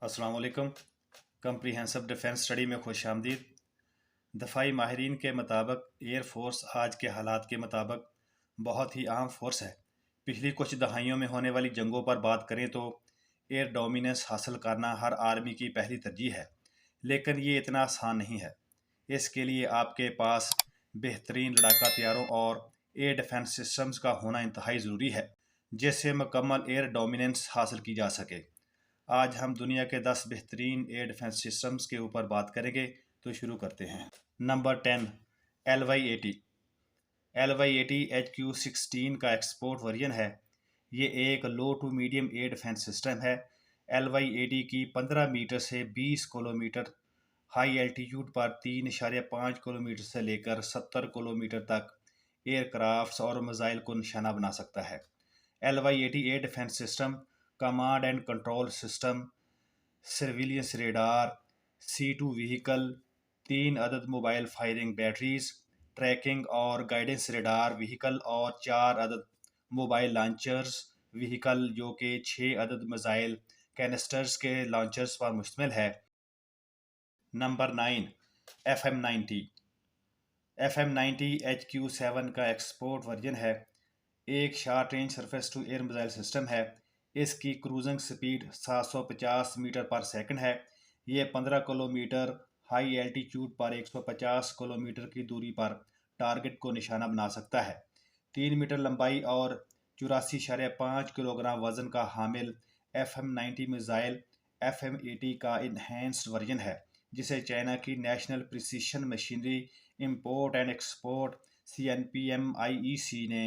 अस्सलाम वालेकुम। Comprehensive defence study में खुश आमदीद। दफाई माहिरीन के मुताबिक एयर फोर्स आज के हालात के मुताबिक बहुत ही अहम फोर्स है। पिछली कुछ दहाइयों में होने वाली जंगों पर बात करें तो एयर डोमिनेंस हासिल करना हर आर्मी की पहली तरजीह है, लेकिन ये इतना आसान नहीं है। इसके लिए आपके पास बेहतरीन लड़ाका तैयारों और एयर डिफेंस सिस्टम्स का होना इंतहाई ज़रूरी है, जिससे मुकम्मल एयर डोमिनेंस हासिल की जा सके। आज हम दुनिया के 10 बेहतरीन एयर डिफेंस सिस्टम्स के ऊपर बात करेंगे, तो शुरू करते हैं। Number 10, LY-80। LY-80 HQ-16 का एक्सपोर्ट वर्जन है। ये एक low to medium air defence system है। LY-80 की 15 मीटर से 20 किलोमीटर हाई एल्टीट्यूड पर 3.5 किलोमीटर से लेकर 70 किलोमीटर तक एयरक्राफ्ट्स और मिसाइल को निशाना बना सकता है। LY-80 air defence system command and control system, surveillance radar, C2 vehicle, 3 अदद मोबाइल फायरिंग बैटरीज, ट्रैकिंग और गाइडेंस रेडार व्हीकल और 4 अदद मोबाइल लॉन्चर्स व्हीकल, जो कि 6 अदद मिसाइल कैनिस्टर्स के लॉन्चर्स पर मुश्तमिल है। Number 9, FM-90। FM-90 HQ-7 का एक्सपोर्ट वर्जन है। एक short range surface to air missile system है। इसकी क्रूजिंग स्पीड 750 मीटर पर सेकंड है। ये 15 किलोमीटर हाई एल्टीट्यूड पर 150 किलोमीटर की दूरी पर टारगेट को निशाना बना सकता है। 3 मीटर लंबाई और 84.5 किलोग्राम वजन का हामिल FM-90 मिसाइल FM-80 का इन्हेंस्ड वर्जन है, जिसे चाइना की national precision machinery import and export CNPMIEC ने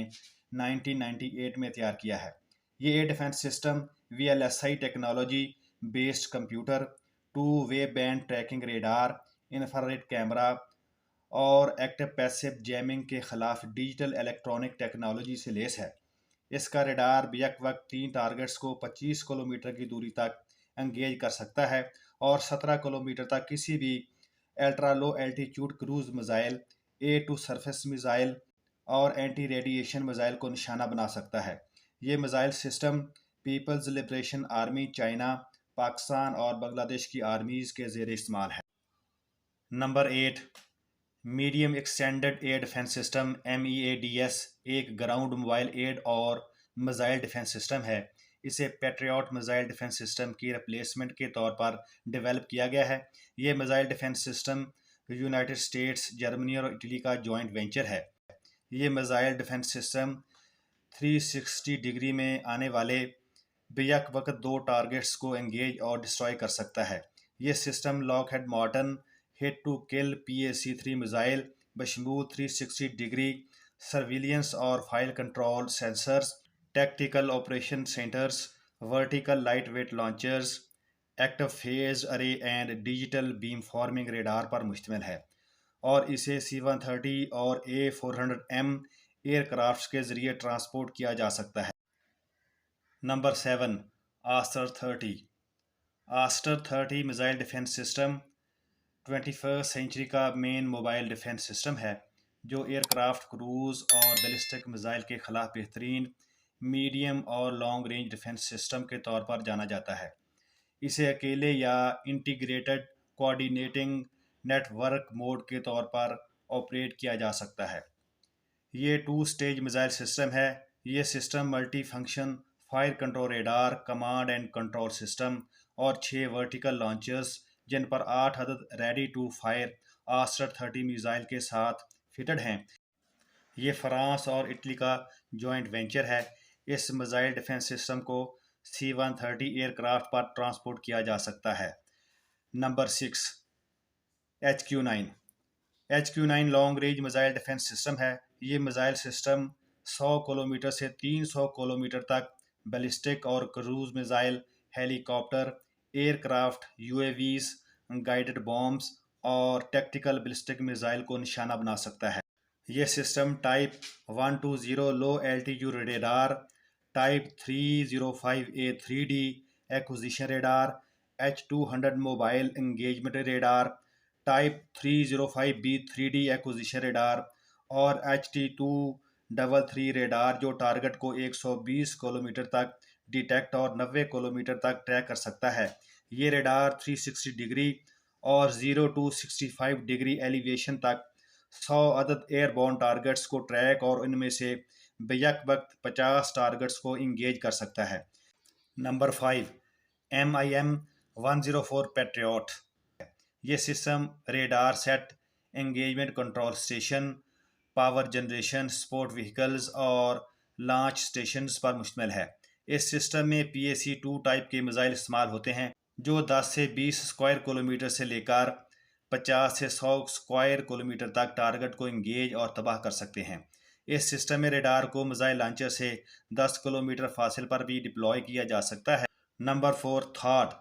1998 में तैयार किया है। ये air defence system VLSI technology based computer, 2 way band tracking radar, infrared camera और एक्टिव पैसिव जैमिंग के खिलाफ डिजिटल इलेक्ट्रॉनिक टेक्नोलॉजी से लेस है। इसका रेडार बेक वक्त 3 टारगेट्स को 25 किलोमीटर की दूरी तक एंगेज कर सकता है और 17 किलोमीटर तक किसी भी ultra low altitude cruise missile, air to surface missile और एंटी रेडिएशन मिसाइल को निशाना बना सकता है। ये missile system People's Liberation Army China, Pakistan और बांग्लादेश की आर्मीज के ज़ेर इस्तेमाल है। Number 8, medium extended air defence system MEADS एक ग्राउंड मोबाइल एयर और मिसाइल डिफेंस सिस्टम है। इसे पेट्रियट मिसाइल डिफेंस सिस्टम की रिप्लेसमेंट के तौर पर डेवलप किया गया है। ये missile defence system United states, Germany और इटली का जॉइंट वेंचर है। ये मिसाइल डिफेंस सिस्टम 360 डिग्री में आने वाले बेयक वक्त 2 टारगेट्स को एंगेज और डिस्ट्रॉय कर सकता है। ये system Lockheed Martin hit to kill PAC-3 missile बशमूल 360 डिग्री सर्विलियंस और fire control sensors, tactical operation centres, vertical lightweight launchers, active phase array and digital beam forming radar पर मुश्तमिल है और इसे C-130 और A400M एयरक्राफ्ट के जरिए ट्रांसपोर्ट किया जा सकता है। Number 7, Aster 30। Aster 30 missile defence system 21st century का मेन मोबाइल डिफेंस सिस्टम है, जो एयरक्राफ्ट, क्रूज और बैलिस्टिक मिसाइल के खिलाफ बेहतरीन मीडियम और लॉन्ग रेंज डिफेंस सिस्टम के तौर पर जाना जाता है। इसे अकेले या इंटीग्रेटेड कोऑर्डिनेटिंग नेटवर्क मोड के तौर पर ऑपरेट किया जा सकता है। ये 2 स्टेज मिसाइल सिस्टम है। ये system multi function fire control radar, command and control system और 6 वर्टिकल लॉन्चर्स, जिन पर 8 अदद ready to fire Aster 30 missile के साथ फिटेड हैं। ये फ्रांस और इटली का जॉइंट वेंचर है। इस मिसाइल डिफेंस सिस्टम को C-130 एयरक्राफ्ट पर ट्रांसपोर्ट किया जा सकता है। Number 6, HQ-9। HQ-9 long range missile defence system है। ये मिसाइल सिस्टम 100 किलोमीटर से 300 किलोमीटर तक बैलिस्टिक और cruise missile, helicopter, aircraft, UAVs, guided bombs और टैक्टिकल बैलिस्टिक मिसाइल को निशाना बना सकता है। ये सिस्टम टाइप 120 लो altitude radar, type 305A 3D acquisition radar, H-200 mobile engagement radar, type 305B 3D acquisition radar और HT-233 रेडार, जो टारगेट को 120 किलोमीटर तक डिटेक्ट और 90 किलोमीटर तक ट्रैक कर सकता है। ये रडार 360 डिग्री और 0 to 65 डिग्री एलिवेशन तक 100 अदद एयरबोर्न टारगेट्स को ट्रैक और इनमें से बेयक वक्त 50 टारगेट्स को इंगेज कर सकता है। Number 5, MIM-104 Patriot. ये system radar set, engagement control station, power generation, support vehicles और लॉन्च स्टेशंस पर मुश्तमिल है। इस सिस्टम में PAC-2 टाइप के मिसाइल इस्तेमाल होते हैं जो 10 से 20 स्क्वायर किलोमीटर से लेकर 50 से 100 स्क्वायर किलोमीटर तक टारगेट को इंगेज और तबाह कर सकते हैं। इस सिस्टम में रेडार को मिसाइल लॉन्चर से 10 किलोमीटर फासिल पर भी डिप्लॉय किया जा सकता है। नंबर 4, थॉट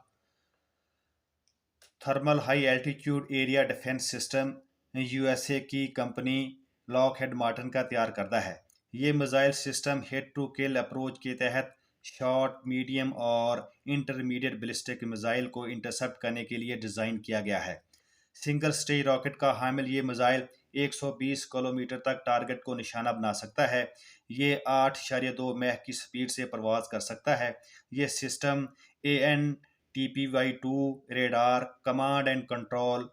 thermal high altitude area defence system USA की कंपनी लॉकहेड मार्टिन का तैयार करता है। ये missile system hit to kill approach के तहत शॉर्ट, मीडियम और इंटरमीडिएट बैलिस्टिक मिसाइल को इंटरसेप्ट करने के लिए डिज़ाइन किया गया है। सिंगल स्टेज रॉकेट का हामिल ये मिसाइल 120 किलोमीटर तक टारगेट को निशाना बना सकता है। ये 8.2 मैख की स्पीड से परवाज कर सकता है। ये system AN/TPY-2 radar, command and control,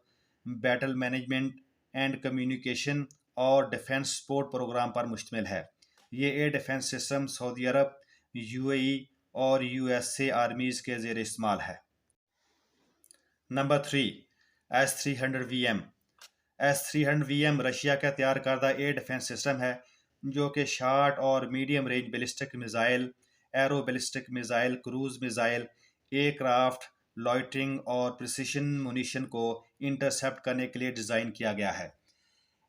battle management and communication और डिफेंस सपोर्ट प्रोग्राम पर मुश्तमिल है। ये एयर डिफेंस सिस्टम सऊदी अरब, UAE और USA आर्मीज़ के ज़ेर इस्तेमाल है। Number 3, S-300VM। S-300VM रशिया का तैयार करदा एयर डिफेंस सिस्टम है जो कि शार्ट और medium range ballistic missile, arrow ballistic missile, cruise missile, aircraft, loitering और प्रिसिशन मुनीशन को इंटरसेप्ट करने के लिए डिज़ाइन किया गया है।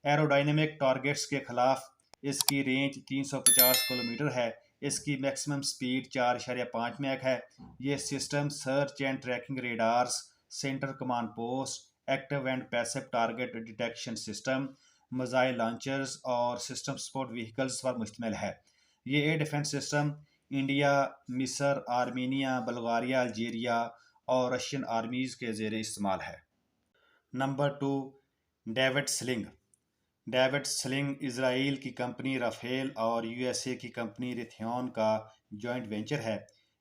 एरोडायनेमिक टारगेट्स के खिलाफ इसकी रेंज 350 किलोमीटर है। इसकी मैक्सिमम स्पीड 4.5 मैक है। ये system search and tracking radars, centre command post, active and passive target detection system, missile launchers और सिस्टम सपोर्ट व्हीकल्स पर मुश्तमिल है। ये एयर डिफेंस सिस्टम इंडिया, मिस्र, आर्मीनिया, बल्गारिया, अल्जीरिया और रशियन आर्मीज़ के ज़ेर इस्तेमाल है। Number 2, David Sling. David Sling Israel की कंपनी राफेल और USA की कंपनी रेथियन का जॉइंट वेंचर है।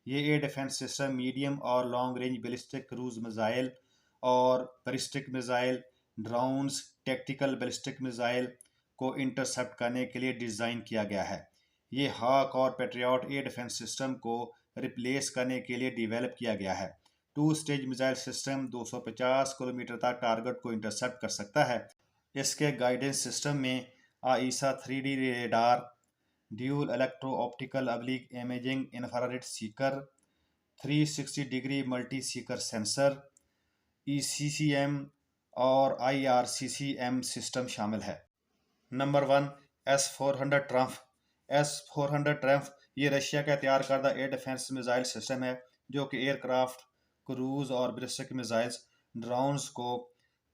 ये एयर डिफेंस सिस्टम मीडियम और long range ballistic cruise missile और ballistic missile, drones, tactical ballistic missile को इंटरसेप्ट करने के लिए डिज़ाइन किया गया है। ये हॉक और पैट्रियट एयर डिफेंस सिस्टम को रिप्लेस करने के लिए डिवेलप किया गया है। 2 स्टेज मिसाइल सिस्टम 250 किलोमीटर तक टारगेट को इंटरसेप्ट कर सकता है। इसके गाइडेंस सिस्टम में AESA 3D radar, dual electro optical oblique imaging infrared Sikar, 360 degree multi Sikar sensor, ECCM और IRCCM सिस्टम शामिल है। Number 1, S-400 triumph. S-400 triumph ये रशिया का तैयार करदा एयर डिफेंस मिसाइल सिस्टम है जो कि एयरक्राफ्ट, क्रूज और बैलिस्टिक मिसाइल्स, ड्रोन्स को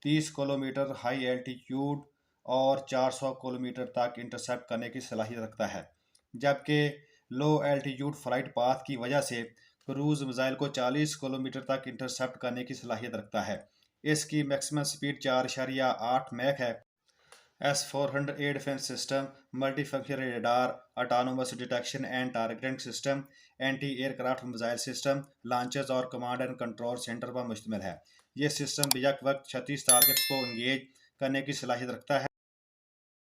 30 किलोमीटर हाई एल्टीट्यूड और 400 किलोमीटर तक इंटरसेप्ट करने की सलाहियत रखता है। जबकि लो एल्टीट्यूड फ्लाइट पाथ की वजह से क्रूज मिसाइल को 40 किलोमीटर तक इंटरसेप्ट करने की सलाहियत रखता है। इसकी मैक्सिमम स्पीड 4.8 मैक है। S-400 air defence system multi function radar, autonomous detection and targeting system, anti aircraft missile system, launchers और कमांड एंड कंट्रोल सेंटर पर मुश्तमिल है। ये सिस्टम बेयक वक्त 36 टारगेट्स को इंगेज करने की सलाहियत रखता है।